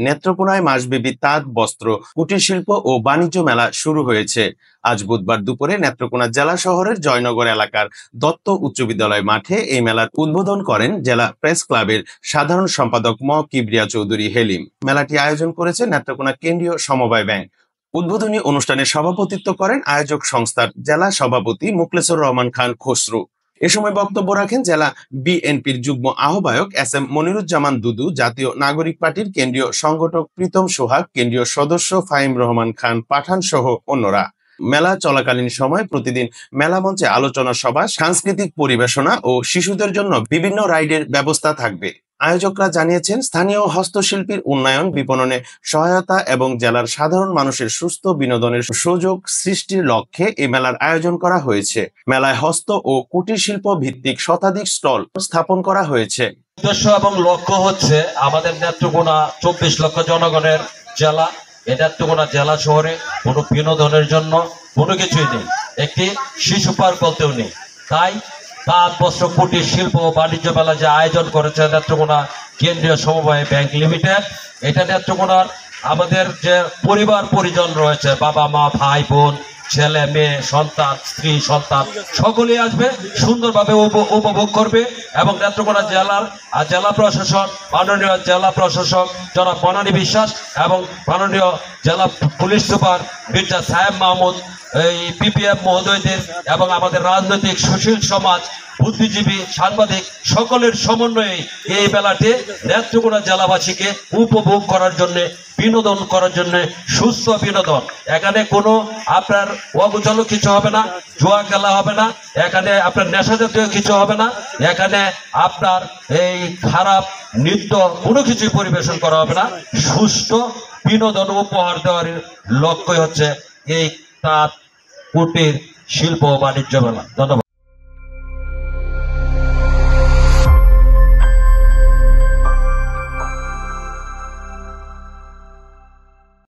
নেত্রকোনায় মাসব্যাপী তাঁত, বস্ত্র, কুটির শিল্প ও বাণিজ্য মেলা শুরু হয়েছে। আজ বুধবার দুপুরে নেত্রকোনা জেলা শহরের জয়নগর এলাকার দত্ত উচ্চ বিদ্যালয় মাঠে এই মেলার উদ্বোধন করেন জেলা প্রেস ক্লাবের সাধারণ সম্পাদক কিবরিয়া চৌধুরী হেলিম। মেলাটি আয়োজন করেছে নেত্রকোনা কেন্দ্রীয় সমবায় ব্যাংক। উদ্বোধনী অনুষ্ঠানে সভাপতিত্ব করেন আয়োজক সংস্থার জেলা সভাপতি মুখলেছুর রহমান খান খসরু। এ সময় বক্তব্য রাখেন জেলা বিএনপির যুগ্ম আহ্বায়ক এস.এম. মনিরুজ্জামান দুদু, জাতীয় নাগরিক পার্টির কেন্দ্রীয় সংগঠক প্রীতম সোহাগ, কেন্দ্রীয় সদস্য ফাহিম রহমান খান পাঠান সহ অন্যরা। মেলা চলাকালীন সময় প্রতিদিন মেলা মঞ্চে আলোচনা সভা, সাংস্কৃতিক পরিবেশনা ও শিশুদের জন্য বিভিন্ন রাইডের ব্যবস্থা থাকবে। আয়োজকরা জানিয়েছেন, স্থানীয় হস্তশিল্পীর উন্নয়ন, বিপণনে সহায়তা এবং জেলার সাধারণ মানুষের সুস্থ বিনোদনের সুযোগ সৃষ্টির লক্ষ্যে এই মেলার আয়োজন করা হয়েছে। মেলায় হস্ত ও কুটির শিল্প ভিত্তিক শতাধিক স্টল স্থাপন করা হয়েছে। উদ্দেশ্য এবং লক্ষ্য হচ্ছে আমাদের নেত্রকোনা 24 লক্ষ জনগণের জেলা। এই নেত্রকোনা জেলা শহরে কোনো বিনোদনের জন্য কোনো কিছুই নেই, একটি শিশু পার্ক বলতেও নেই। তাই তাঁত, বস্ত্র, কুটির শিল্প ও বাণিজ্য মেলা যে আয়োজন করেছে নেত্রকোনা কেন্দ্রীয় সমবায় ব্যাংক লিমিটেড, এটা নেত্রকোনার আমাদের যে পরিবার পরিজন রয়েছে, বাবা মা, ভাই বোন, ছেলে মেয়ে, সন্তান, স্ত্রী, সন্তান, সকলেই আসবে, সুন্দরভাবে উপভোগ করবে। এবং নেত্রকোনা জেলা প্রশাসন, মাননীয় জেলা প্রশাসক জনাব বনানী বিশ্বাস এবং মাননীয় জেলা পুলিশ সুপার মির্জা সাহেব মাহমুদ, এই পিপিএফ মহোদয়দের এবং আমাদের রাজনৈতিক সুশীল সমাজ, বুদ্ধিজীবী, সাংবাদিক সকলের সমন্বয়ে এই মেলাটি নেত্রকোনা জেলাবাসীকে উপভোগ করার জন্য, বিনোদন করার জন্য, সুস্থ বিনোদন। এখানে কোনো আপনার অগুচল কিছু হবে না, জুয়া খেলা হবে না, এখানে আপনার নেশা জাতীয় কিছু হবে না, এখানে আপনার এই খারাপ নৃত্য কোনো কিছুই পরিবেশন করা হবে না। সুস্থ বিনোদন উপহার দেওয়ার লক্ষ্যই হচ্ছে এই তাঁত, কুটির শিল্প ও বাণিজ্য মেলা। ধন্যবাদ।